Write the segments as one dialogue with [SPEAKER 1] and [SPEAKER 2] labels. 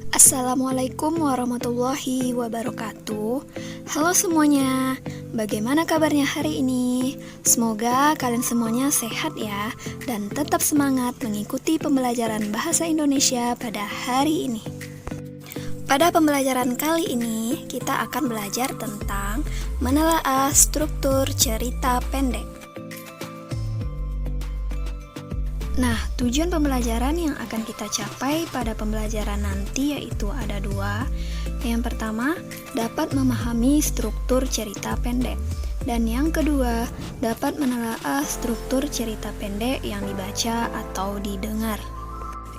[SPEAKER 1] Assalamualaikum warahmatullahi wabarakatuh. Halo semuanya, bagaimana kabarnya hari ini? Semoga kalian semuanya sehat ya, dan tetap semangat mengikuti pembelajaran bahasa Indonesia pada hari ini. Pada pembelajaran kali ini, kita akan belajar tentang menelaah struktur cerita pendek. Nah, tujuan pembelajaran yang akan kita capai pada pembelajaran nanti yaitu ada dua. Yang pertama, dapat memahami struktur cerita pendek. Dan yang kedua, dapat menelaah struktur cerita pendek yang dibaca atau didengar.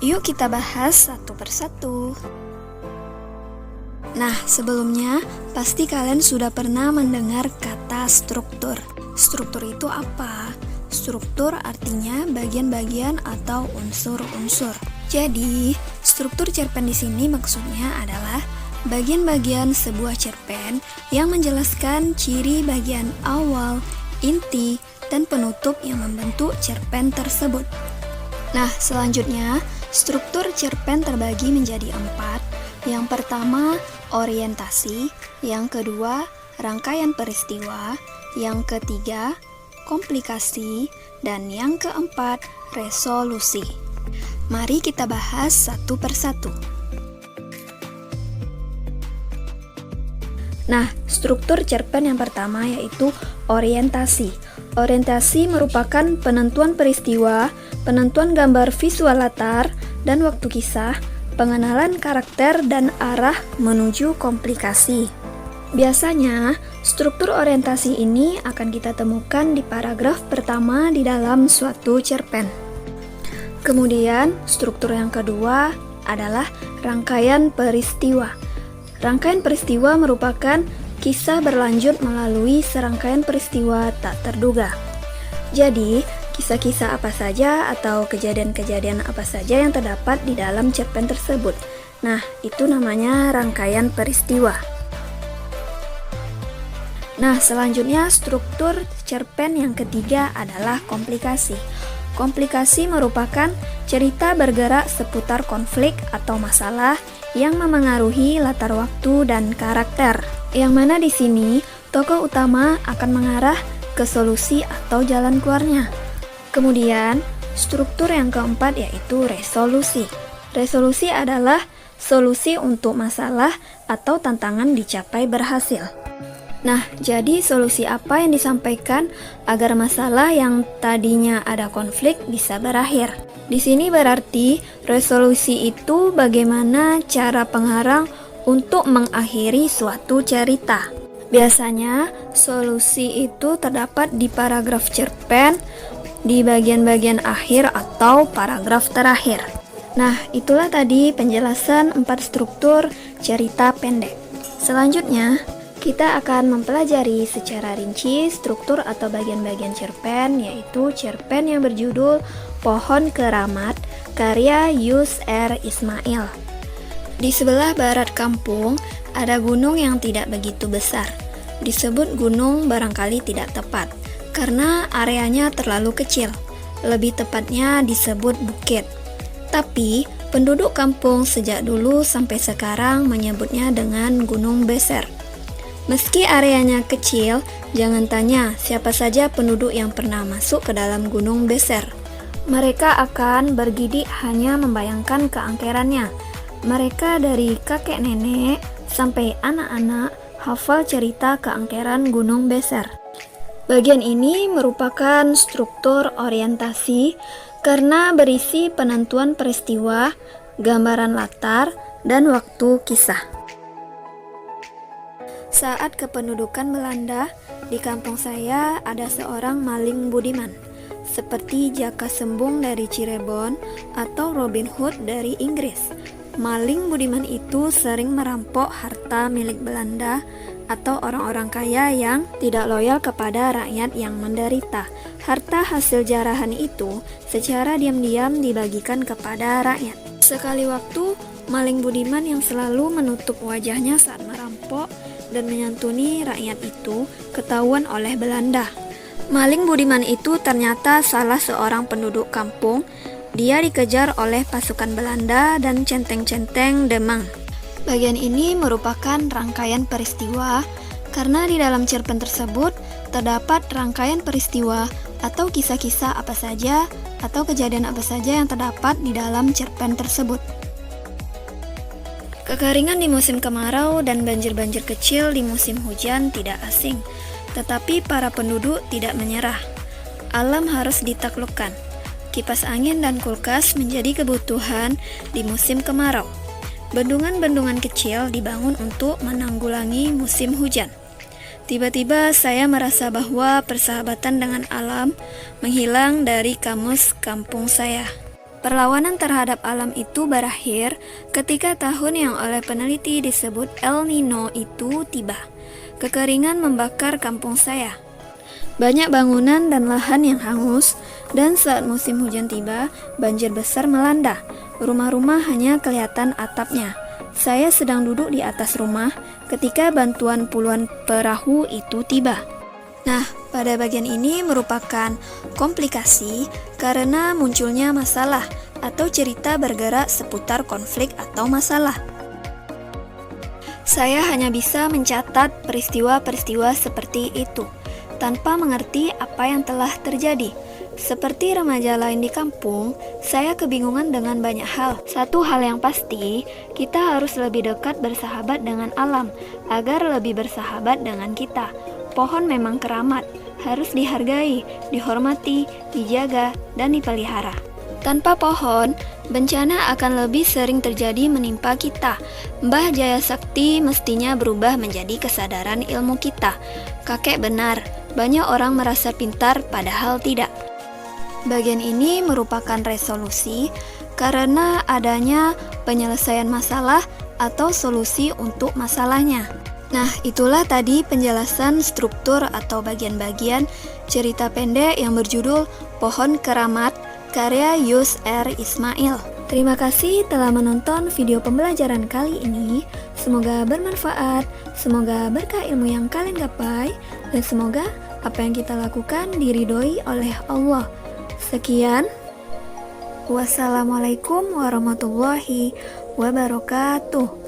[SPEAKER 1] Yuk kita bahas satu persatu. Nah, sebelumnya, pasti kalian sudah pernah mendengar kata struktur. Struktur itu apa? Struktur artinya bagian-bagian atau unsur-unsur. Jadi, struktur cerpen di sini maksudnya adalah bagian-bagian sebuah cerpen yang menjelaskan ciri bagian awal, inti, dan penutup yang membentuk cerpen tersebut. Nah, selanjutnya, struktur cerpen terbagi menjadi 4. Yang pertama, orientasi. Yang kedua, rangkaian peristiwa. Yang ketiga, komplikasi, dan yang keempat, resolusi. Mari kita bahas satu persatu. Nah, struktur cerpen yang pertama yaitu orientasi. Orientasi merupakan penentuan peristiwa, penentuan gambar visual latar dan waktu kisah, pengenalan karakter dan arah menuju komplikasi. Biasanya, struktur orientasi ini akan kita temukan di paragraf pertama di dalam suatu cerpen. Kemudian, struktur yang kedua adalah rangkaian peristiwa. Rangkaian peristiwa merupakan kisah berlanjut melalui serangkaian peristiwa tak terduga. Jadi, kisah-kisah apa saja atau kejadian-kejadian apa saja yang terdapat di dalam cerpen tersebut. Nah, itu namanya rangkaian peristiwa. Nah, selanjutnya struktur cerpen yang ketiga adalah komplikasi. Komplikasi merupakan cerita bergerak seputar konflik atau masalah yang memengaruhi latar waktu dan karakter. Yang mana di sini tokoh utama akan mengarah ke solusi atau jalan keluarnya. Kemudian, struktur yang keempat yaitu resolusi. Resolusi adalah solusi untuk masalah atau tantangan dicapai berhasil. Nah, jadi solusi apa yang disampaikan agar masalah yang tadinya ada konflik bisa berakhir? Di sini berarti resolusi itu bagaimana cara pengarang untuk mengakhiri suatu cerita. Biasanya, solusi itu terdapat di paragraf cerpen, di bagian-bagian akhir atau paragraf terakhir. Nah, itulah tadi penjelasan 4 struktur cerita pendek. Selanjutnya, kita akan mempelajari secara rinci struktur atau bagian-bagian cerpen, yaitu cerpen yang berjudul Pohon Keramat, karya Yus R. Ismail. Di sebelah barat kampung, ada gunung yang tidak begitu besar. Disebut gunung barangkali tidak tepat, karena areanya terlalu kecil. Lebih tepatnya disebut bukit. Tapi, penduduk kampung sejak dulu sampai sekarang menyebutnya dengan Gunung Beser. Meski areanya kecil, jangan tanya siapa saja penduduk yang pernah masuk ke dalam Gunung Beser. Mereka akan bergidik hanya membayangkan keangkerannya. Mereka dari kakek nenek sampai anak-anak hafal cerita keangkeran Gunung Beser. Bagian ini merupakan struktur orientasi karena berisi penentuan peristiwa, gambaran latar, dan waktu kisah. Saat kependudukan Belanda, di kampung saya ada seorang maling budiman, seperti Jaka Sembung dari Cirebon atau Robin Hood dari Inggris. Maling budiman itu sering merampok harta milik Belanda atau orang-orang kaya yang tidak loyal kepada rakyat yang menderita. Harta hasil jarahan itu secara diam-diam dibagikan kepada rakyat. Sekali waktu, maling budiman yang selalu menutup wajahnya saat merampok dan menyantuni rakyat itu ketahuan oleh Belanda. Maling budiman itu ternyata salah seorang penduduk kampung Dia dikejar oleh pasukan Belanda dan centeng-centeng Demang. Bagian ini merupakan rangkaian peristiwa karena di dalam cerpen tersebut terdapat rangkaian peristiwa atau kisah-kisah apa saja atau kejadian apa saja yang terdapat di dalam cerpen tersebut. Kekeringan di musim kemarau dan banjir-banjir kecil di musim hujan tidak asing, tetapi para penduduk tidak menyerah. Alam harus ditaklukkan. Kipas angin dan kulkas menjadi kebutuhan di musim kemarau. Bendungan-bendungan kecil dibangun untuk menanggulangi musim hujan. Tiba-tiba saya merasa bahwa persahabatan dengan alam menghilang dari kamus kampung saya. Perlawanan terhadap alam itu berakhir ketika tahun yang oleh peneliti disebut El Nino itu tiba. Kekeringan membakar kampung saya. Banyak bangunan dan lahan yang hangus, dan saat musim hujan tiba, banjir besar melanda. Rumah-rumah hanya kelihatan atapnya. Saya sedang duduk di atas rumah ketika bantuan puluhan perahu itu tiba. Nah, pada bagian ini merupakan komplikasi karena munculnya masalah atau cerita bergerak seputar konflik atau masalah. Saya hanya bisa mencatat peristiwa-peristiwa seperti itu tanpa mengerti apa yang telah terjadi. Seperti remaja lain di kampung, saya kebingungan dengan banyak hal. Satu hal yang pasti, kita harus lebih dekat bersahabat dengan alam, agar lebih bersahabat dengan kita. Pohon memang keramat, harus dihargai, dihormati, dijaga, dan dipelihara. Tanpa pohon, bencana akan lebih sering terjadi menimpa kita. Mbah Jaya Sakti mestinya berubah menjadi kesadaran ilmu kita. Kakek benar, banyak orang merasa pintar padahal tidak. Bagian ini merupakan resolusi karena adanya penyelesaian masalah atau solusi untuk masalahnya. Nah, itulah tadi penjelasan struktur atau bagian-bagian cerita pendek yang berjudul Pohon Keramat karya Yus R. Ismail. Terima kasih telah menonton video pembelajaran kali ini. Semoga bermanfaat, semoga berkah ilmu yang kalian gapai, dan semoga apa yang kita lakukan diridhoi oleh Allah. Sekian, wassalamualaikum warahmatullahi wabarakatuh.